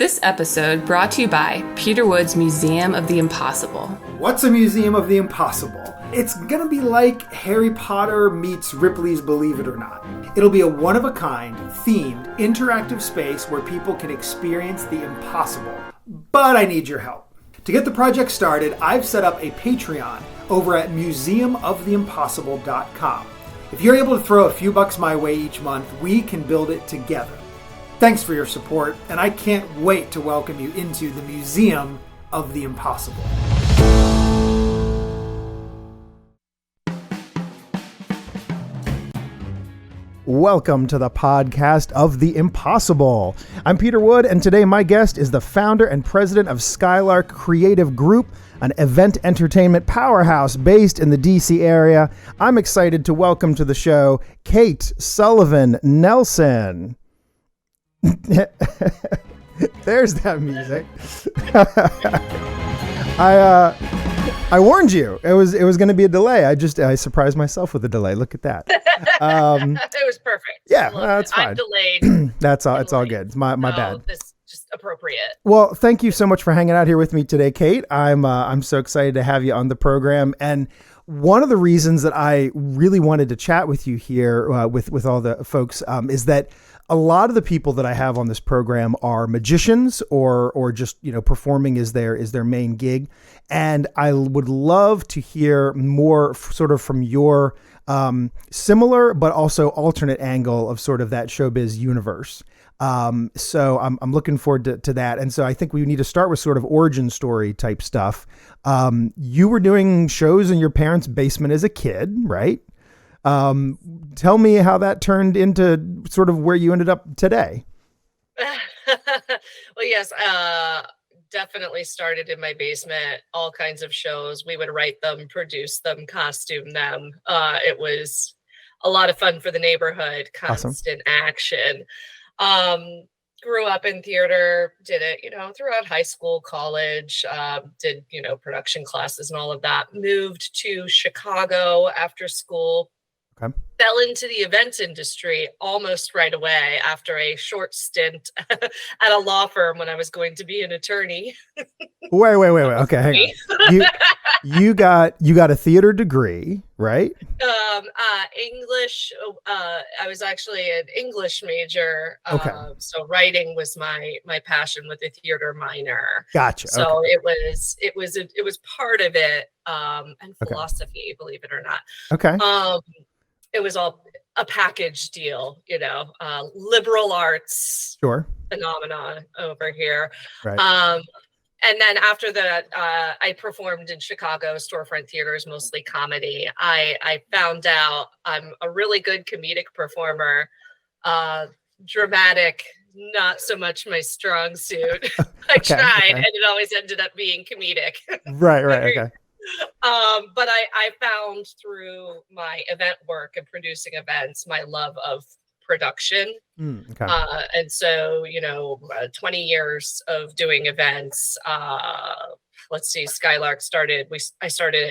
This episode brought to you by Peter Wood's Museum of the Impossible. What's a Museum of the Impossible? It's gonna be like Harry Potter meets Ripley's Believe It or Not. It'll be a one-of-a-kind, themed, interactive space where people can experience the impossible. But I need your help. To get the project started, I've set up a Patreon over at museumoftheimpossible.com. If you're able to throw a few bucks my way each month, we can build it together. Thanks for your support, and I can't wait to welcome you into the Museum of the Impossible. Welcome to the podcast of the Impossible. I'm Peter Wood, and today my guest is the founder and president of Skylark Creative Group, an event entertainment powerhouse based in the DC area. I'm excited to welcome to the show Kate Sullivan Nelson. There's that music. I warned you. It was going to be a delay. I surprised myself with a delay. Look at that. It was perfect. Yeah, that's fine. I'm delayed. That's all. It's all good. It's my bad. This is just appropriate. Well, thank you so much for hanging out here with me today, Kate. I'm so excited to have you on the program. And one of the reasons that I really wanted to chat with you here with all the folks is that a lot of the people that I have on this program are magicians or just, performing is their main gig. And I would love to hear more sort of from your similar but also alternate angle of sort of that showbiz universe. So I'm looking forward to that. And so I think we need to start with sort of origin story type stuff. You were doing shows in your parents' basement as a kid, right? Tell me how that turned into sort of where you ended up today. Well, yes, definitely started in my basement, all kinds of shows. We would write them, produce them, costume them. It was a lot of fun for the neighborhood, constant action. Grew up in theater, did it, throughout high school, college, did, production classes and all of that. Moved to Chicago after school. Okay. Fell into the events industry almost right away after a short stint at a law firm when I was going to be an attorney. Wait. Okay, hang on. You got a theater degree, right? English. I was actually an English major. Okay. So writing was my passion with a theater minor. Gotcha. So okay. it was part of it. And philosophy, believe it or not. Okay. It was all a package deal, liberal arts phenomenon over here. Right. And then after that, I performed in Chicago storefront theaters, mostly comedy. I found out I'm a really good comedic performer, dramatic, not so much my strong suit. I tried, and it always ended up being comedic. Right. Okay. But I found through my event work and producing events, my love of production. And so, 20 years of doing events. Let's see, Skylark I started it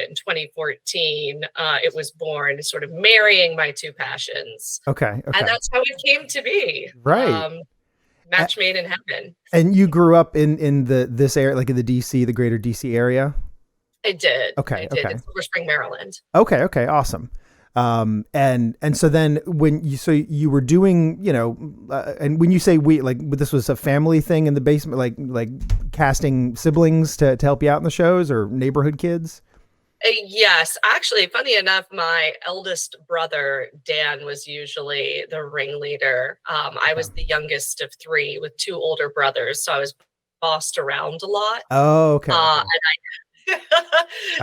in 2014. It was born sort of marrying my two passions. Okay. And that's how it came to be. Right. Match made in heaven. And you grew up in this area, like in the DC, the greater DC area? I did. Okay. I did in Silver Spring, Maryland. Okay. Awesome. And so then when you were doing, and when you say this was a family thing in the basement, like casting siblings to help you out in the shows or neighborhood kids? Yes. Actually, funny enough, my eldest brother, Dan, was usually the ringleader. I was the youngest of three with two older brothers. So I was bossed around a lot. Oh, okay.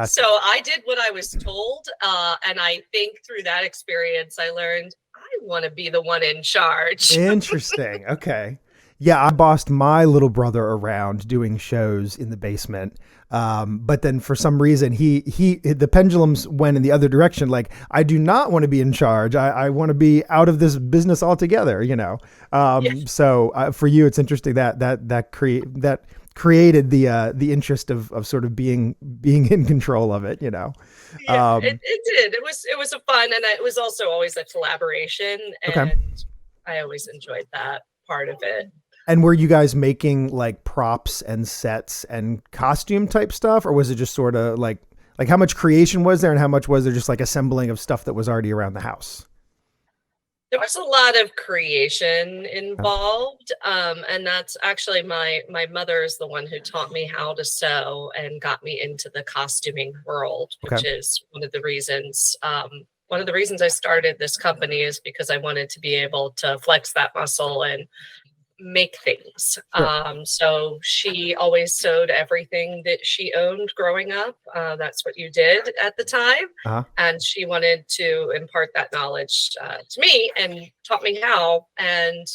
So I did what I was told. And I think through that experience, I learned I want to be the one in charge. Interesting. Okay. Yeah, I bossed my little brother around doing shows in the basement. But then for some reason, the pendulums went in the other direction. Like, I do not want to be in charge. I want to be out of this business altogether, Yes. So for you, it's interesting that created the interest of sort of being in control of it, Yeah, it did. It was a fun, and it was also always a collaboration, and I always enjoyed that part of it. And were you guys making like props and sets and costume type stuff, or was it just sort of like how much creation was there and how much was there just like assembling of stuff that was already around the house? There was a lot of creation Okay. involved, and that's actually my mother is the one who taught me how to sew and got me into the costuming world, Okay. which is one of the reasons I started this company is because I wanted to be able to flex that muscle and make things. Sure. So she always sewed everything that she owned growing up. That's what you did at the time. Uh-huh. And she wanted to impart that knowledge to me and taught me how. And,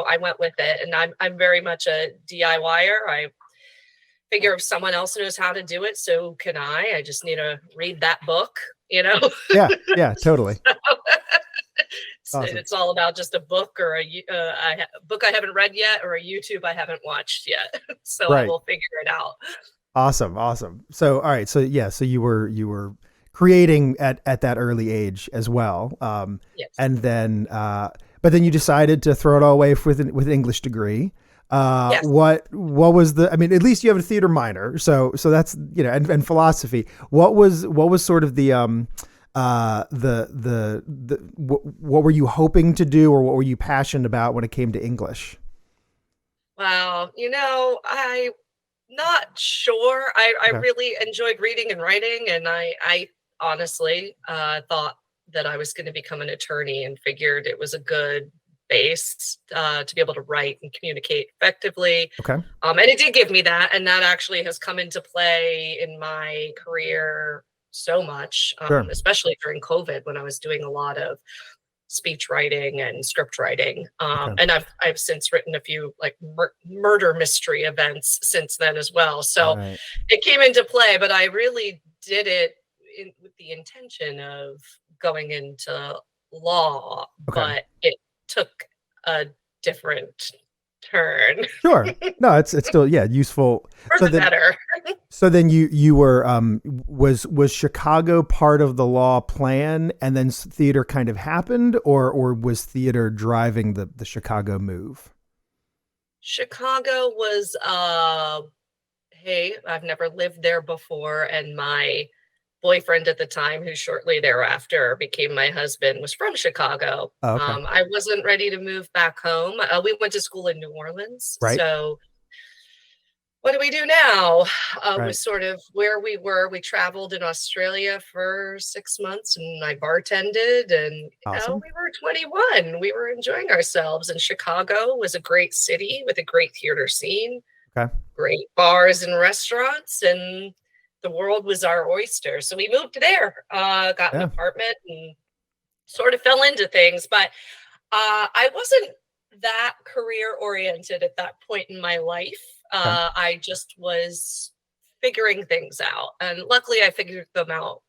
I went with it. And I'm very much a DIYer. I figure if someone else knows how to do it, so can I. I just need to read that book. Yeah. Yeah, totally. Awesome. It's all about just a book or a book I haven't read yet or a YouTube I haven't watched yet. So I Right. will figure it out. Awesome. Awesome. So, all right. So yeah, so you were creating at that early age as well. Yes. And then, but then you decided to throw it all away with an English degree. Yes. What was the, I mean, at least you have a theater minor. So that's, and philosophy. What was sort of what were you hoping to do or what were you passionate about when it came to English? Wow. I'm not sure. I Okay. really enjoyed reading and writing, and I honestly thought that I was going to become an attorney and figured it was a good base to be able to write and communicate effectively. Okay. And it did give me that, and that actually has come into play in my career so much, Sure. especially during COVID when I was doing a lot of speech writing and script writing. Okay. And I've since written a few like murder mystery events since then as well. So Right. it came into play, but I really did it with the intention of going into law, Okay. but it took a different turn Sure. No, it's still, yeah, useful. for So the then, better. you were, was Chicago part of the law plan and then theater kind of happened or was theater driving the Chicago move? Chicago was hey, I've never lived there before, and my boyfriend at the time, who shortly thereafter became my husband, was from Chicago. Oh, okay. I wasn't ready to move back home. We went to school in New Orleans, Right. so what do we do now? Right. Was sort of where we were. We traveled in Australia for 6 months and I bartended and Awesome. we were 21. We were enjoying ourselves. And Chicago was a great city with a great theater scene, Okay. great bars and restaurants, and the world was our oyster. So we moved there, got an Yeah. apartment and sort of fell into things. But I wasn't that career oriented at that point in my life. Okay. I just was figuring things out, and luckily, I figured them out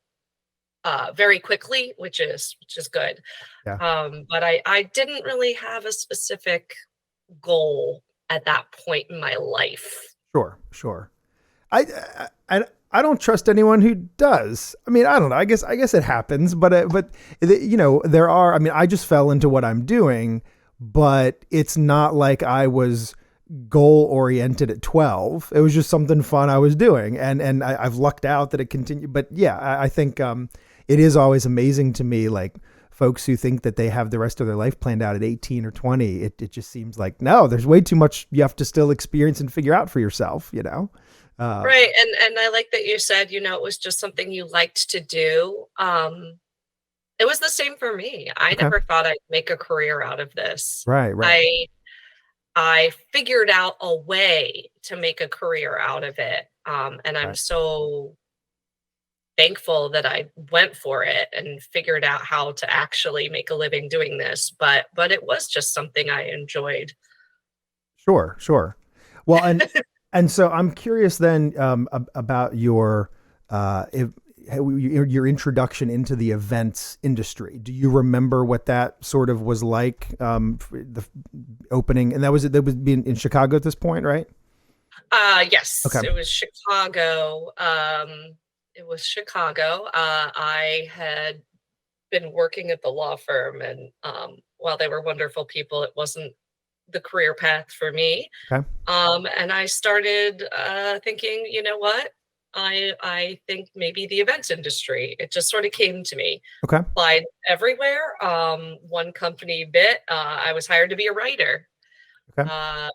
very quickly, which is good. Yeah. But I didn't really have a specific goal at that point in my life. Sure. Sure. I don't trust anyone who does. I mean, I don't know. I guess it happens, but there are. I mean, I just fell into what I'm doing, but it's not like I was goal oriented at 12. It was just something fun I was doing, and I've lucked out that it continued. But yeah, I think it is always amazing to me, like folks who think that they have the rest of their life planned out at 18 or 20. It just seems like no, there's way too much you have to still experience and figure out for yourself. Right. And I like that you said, it was just something you liked to do. It was the same for me. I Okay. never thought I'd make a career out of this. Right. I figured out a way to make a career out of it. And I'm Right. so thankful that I went for it and figured out how to actually make a living doing this. But it was just something I enjoyed. Sure. Well, and so I'm curious then about your your introduction into the events industry. Do you remember what that sort of was like? The opening, and that was being in Chicago at this point, right? Yes, Okay. it was Chicago. I had been working at the law firm, and while they were wonderful people, it wasn't the career path for me. Okay. And I started thinking, you know what? I think maybe the events industry. It just sort of came to me. Okay. Applied everywhere. One company bit. I was hired to be a writer. Okay.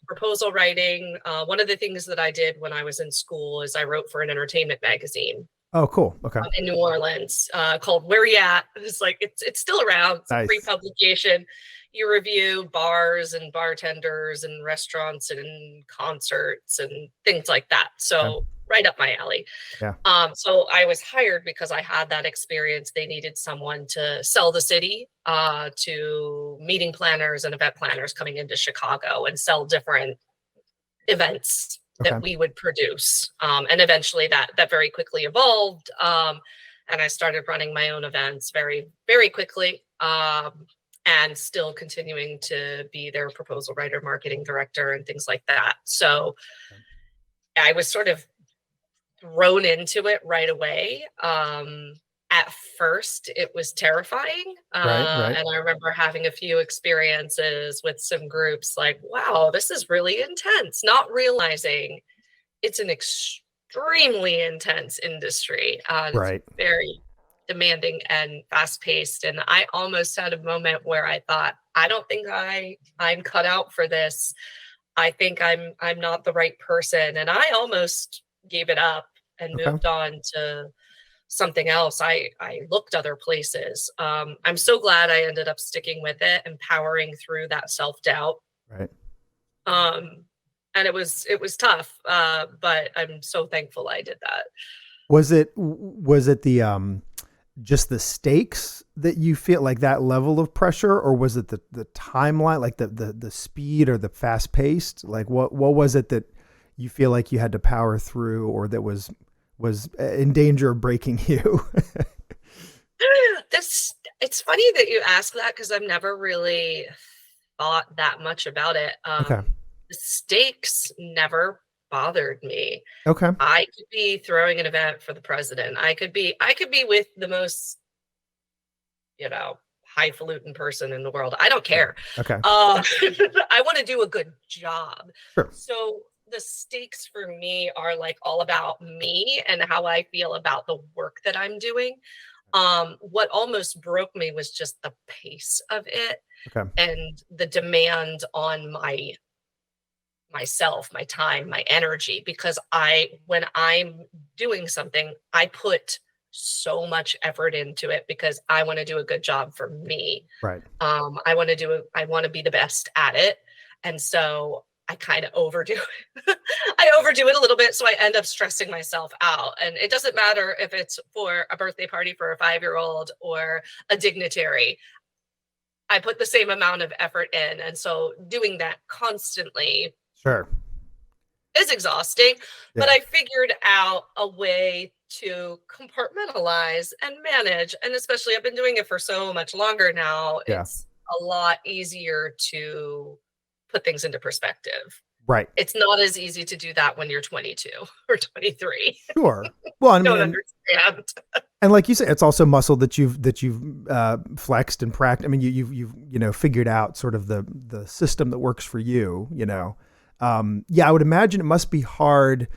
Proposal writing. One of the things that I did when I was in school is I wrote for an entertainment magazine Oh, cool. Okay. in New Orleans called Where You At? It's like it's still around. It's a free publication. You review bars and bartenders and restaurants and concerts and things like that. So right up my alley. Yeah. So I was hired because I had that experience. They needed someone to sell the city to meeting planners and event planners coming into Chicago and sell different events that we would produce. And eventually that very quickly evolved. And I started running my own events very, very quickly. And still continuing to be their proposal writer, marketing director, and things like that. So I was sort of thrown into it right away. At first, it was terrifying. Right. And I remember having a few experiences with some groups like, wow, this is really intense, not realizing it's an extremely intense industry. It's very demanding and fast-paced. And I almost had a moment where I thought, I don't think I'm cut out for this. I think I'm not the right person. And I almost gave it up and moved on to something else. I looked other places. I'm so glad I ended up sticking with it and powering through that self-doubt. Right. And it was tough, but I'm so thankful I did that. Was it the just the stakes that you feel, like that level of pressure, or was it the timeline, like the speed or the fast paced? Like what was it that you feel like you had to power through, or that was in danger of breaking you? It's funny that you ask that, because I've never really thought that much about it. The stakes never bothered me. Okay. I could be throwing an event for the president. I could be with the most, highfalutin person in the world. I don't care. Okay. I want to do a good job. Sure. So the stakes for me are like all about me and how I feel about the work that I'm doing. What almost broke me was just the pace of it and the demand on myself, my time, my energy, because when I'm doing something, I put so much effort into it because I want to do a good job for me. Right. I want to be the best at it. And so I kind of overdo it. I overdo it a little bit. So I end up stressing myself out. And it doesn't matter if it's for a birthday party for a 5-year-old or a dignitary. I put the same amount of effort in. And so doing that constantly is exhausting, but I figured out a way to compartmentalize and manage. And especially I've been doing it for so much longer now. It's a lot easier to put things into perspective. Right. It's not as easy to do that when you're 22 or 23. Sure. Well, I don't understand. And like you said, it's also muscle that you've flexed and practiced. I mean, you've figured out sort of the system that works for you, I would imagine it must be hard.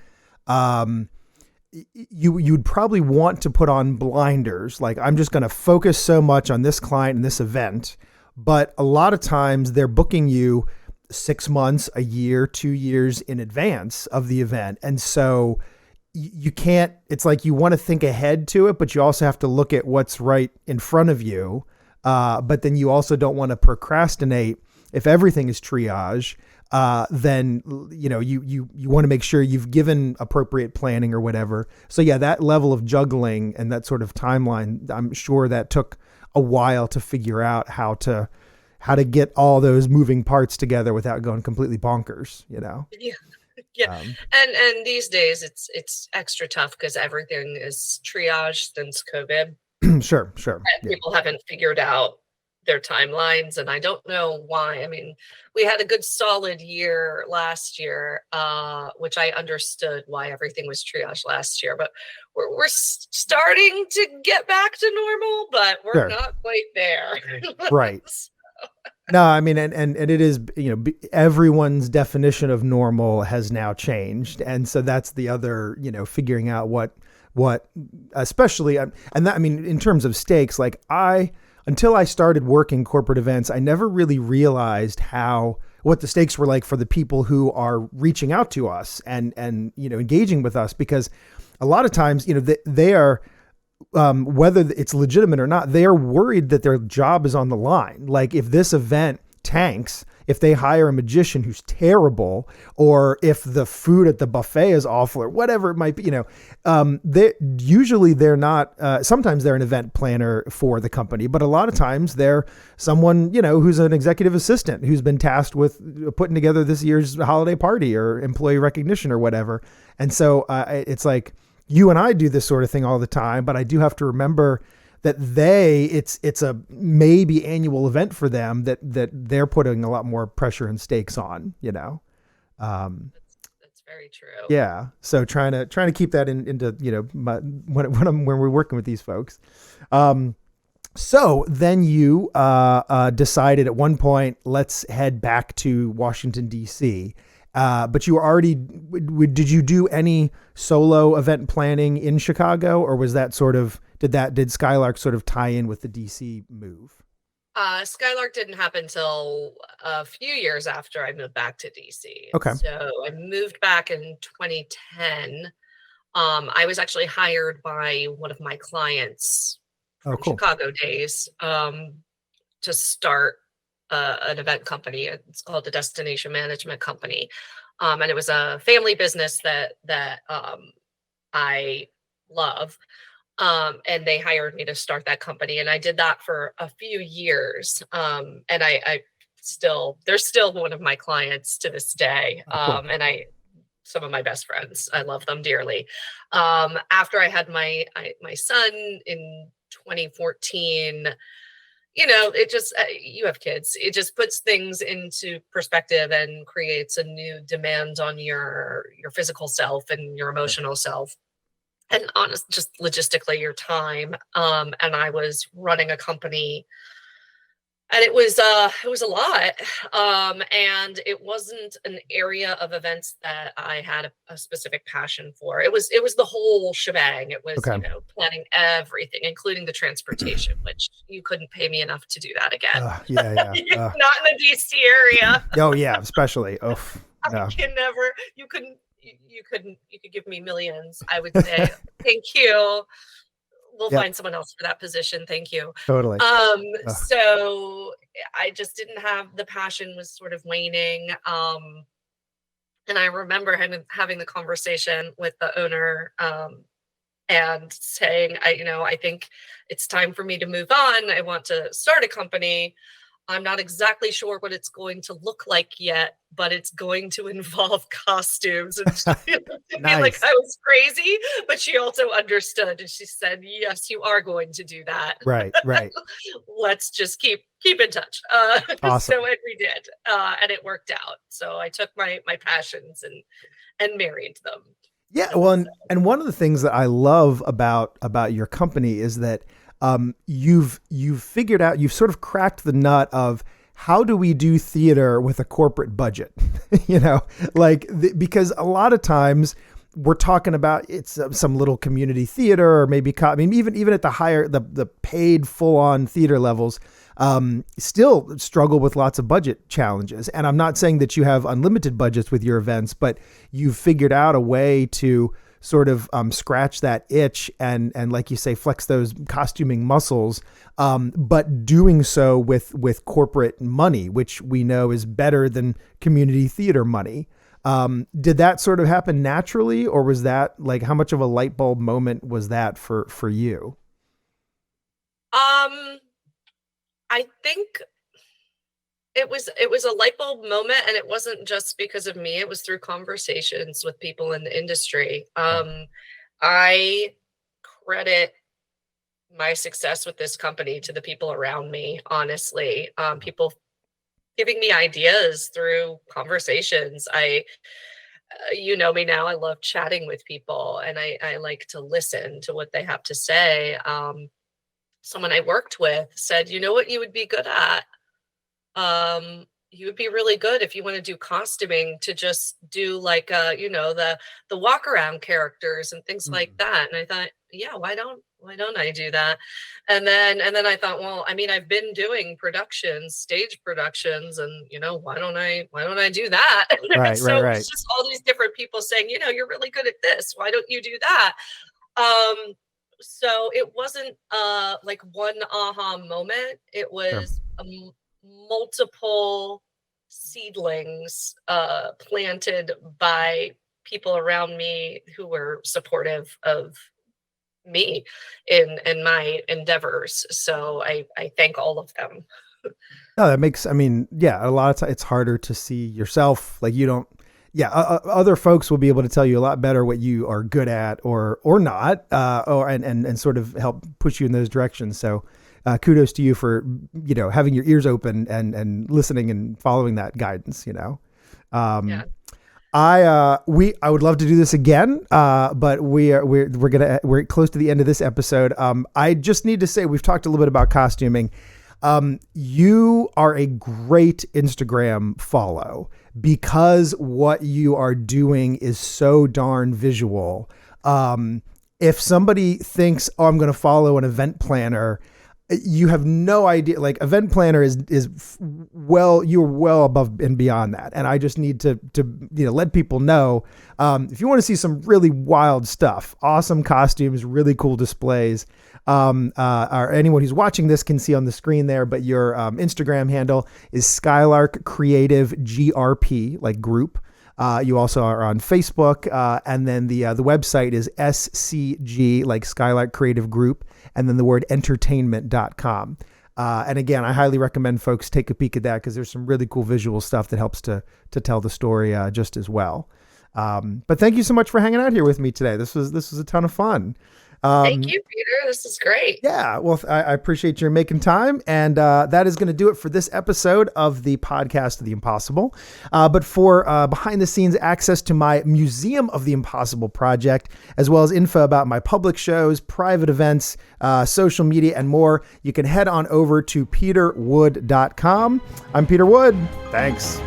You'd probably want to put on blinders. Like, I'm just going to focus so much on this client and this event. But a lot of times they're booking you 6 months, a year, 2 years in advance of the event. And so you can't, it's like you want to think ahead to it, but you also have to look at what's right in front of you. But then you also don't want to procrastinate. If everything is triage, then, you want to make sure you've given appropriate planning or whatever. So that level of juggling and that sort of timeline, I'm sure that took a while to figure out how to get all those moving parts together without going completely bonkers, Yeah. And these days it's extra tough because everything is triaged since COVID. Sure. And people haven't figured out their timelines, and I don't know why. I mean, we had a good solid year last year, which I understood why everything was triaged last year, but we're starting to get back to normal, but we're not quite there. Right. No, I mean, and it is, everyone's definition of normal has now changed. And so that's the other, figuring out what, especially, and that, I mean, in terms of stakes, like until I started working corporate events, I never really realized what the stakes were like for the people who are reaching out to us and, engaging with us, because a lot of times, they are, whether it's legitimate or not, they are worried that their job is on the line. Like if this event tanks, if they hire a magician who's terrible, or if the food at the buffet is awful, or whatever it might be, they're not, sometimes they're an event planner for the company, but a lot of times they're someone, who's an executive assistant who's been tasked with putting together this year's holiday party or employee recognition or whatever. And so it's like, you and I do this sort of thing all the time, but I do have to remember that it's a maybe annual event for them that they're putting a lot more pressure and stakes on, That's very true. Yeah. So trying to keep that into, when we're working with these folks. So then you decided at one point, let's head back to Washington, D.C. But you were already, did you do any solo event planning in Chicago, or was that did Skylark sort of tie in with the DC move? Skylark didn't happen until a few years after I moved back to DC. Okay. So I moved back in 2010. I was actually hired by one of my clients from cool. Chicago days to start an event company. It's called the Destination Management Company. And it was a family business that I love. And they hired me to start that company. And I did that for a few years. And they're still one of my clients to this day. Cool. And some of my best friends, I love them dearly. After I had my son in 2014, it just, you have kids, it just puts things into perspective and creates a new demand on your physical self and your emotional self. And just logistically your time. And I was running a company, and it was a lot. And it wasn't an area of events that I had a specific passion for. It was the whole shebang. It was, Okay. Planning everything, including the transportation, which you couldn't pay me enough to do that again. Yeah. Not in the DC area. Oh yeah, especially. Oh, yeah. You could give me millions. I would say, thank you. We'll find someone else for that position. Thank you. Totally. So I just didn't have, the passion was sort of waning. And I remember having the conversation with the owner, and saying, I think it's time for me to move on. I want to start a company. I'm not exactly sure what it's going to look like yet, but it's going to involve costumes. And she looked at me like I was crazy, but she also understood. And she said, yes, you are going to do that. Right. Let's just keep in touch. Awesome. So we did, and it worked out. So I took my passions and married them. Yeah. Well, and one of the things that I love about your company is that you've figured out, you've sort of cracked the nut of how do we do theater with a corporate budget, because a lot of times we're talking about it's some little community theater, or maybe, even at the higher, the paid full on theater levels, still struggle with lots of budget challenges. And I'm not saying that you have unlimited budgets with your events, but you've figured out a way to sort of scratch that itch and like you say, flex those costuming muscles, but doing so with corporate money, which we know is better than community theater money. Did that sort of happen naturally, or was that like, how much of a light bulb moment was that for you? I think it was a light bulb moment, and it wasn't just because of me. It was through conversations with people in the industry. I credit my success with this company to the people around me, honestly. People giving me ideas through conversations. You know me now, I love chatting with people, and I like to listen to what they have to say. Someone I worked with said, you know what you would be good at? you would be really good if you want to do costuming to just do like the walk around characters and things like that. And I thought, yeah, why don't I do that? And then I thought, well, I mean, I've been doing productions, stage productions, and why don't I do that? Right, So right. it's just all these different people saying, you're really good at this. Why don't you do that? So it wasn't like one aha moment. It Sure. was multiple seedlings planted by people around me who were supportive of me in my endeavors. So I thank all of them. No, that makes, I mean, yeah, a lot of times it's harder to see yourself. Like you don't, yeah, other folks will be able to tell you a lot better what you are good at or not, and sort of help push you in those directions. So kudos to you for, having your ears open and listening and following that guidance, Yeah. I would love to do this again, but we're close to the end of this episode. I just need to say we've talked a little bit about costuming. You are a great Instagram follow because what you are doing is so darn visual. If somebody thinks, oh, I'm going to follow an event planner, you have no idea. Like event planner you're well above and beyond that. And I just need to let people know, if you want to see some really wild stuff, awesome costumes, really cool displays, or anyone who's watching this can see on the screen there, but your Instagram handle is Skylark Creative GRP, like group. You also are on Facebook, and then the website is SCG, like Skylark Creative Group, and then the word entertainment.com. And again, I highly recommend folks take a peek at that because there's some really cool visual stuff that helps to tell the story just as well. But thank you so much for hanging out here with me today. This was a ton of fun. Thank you, Peter. This is great. Yeah, well, I appreciate your making time. And that is going to do it for this episode of the Podcast of the Impossible. But for behind the scenes access to my Museum of the Impossible project, as well as info about my public shows, private events, social media, and more, you can head on over to peterwood.com. I'm Peter Wood. Thanks.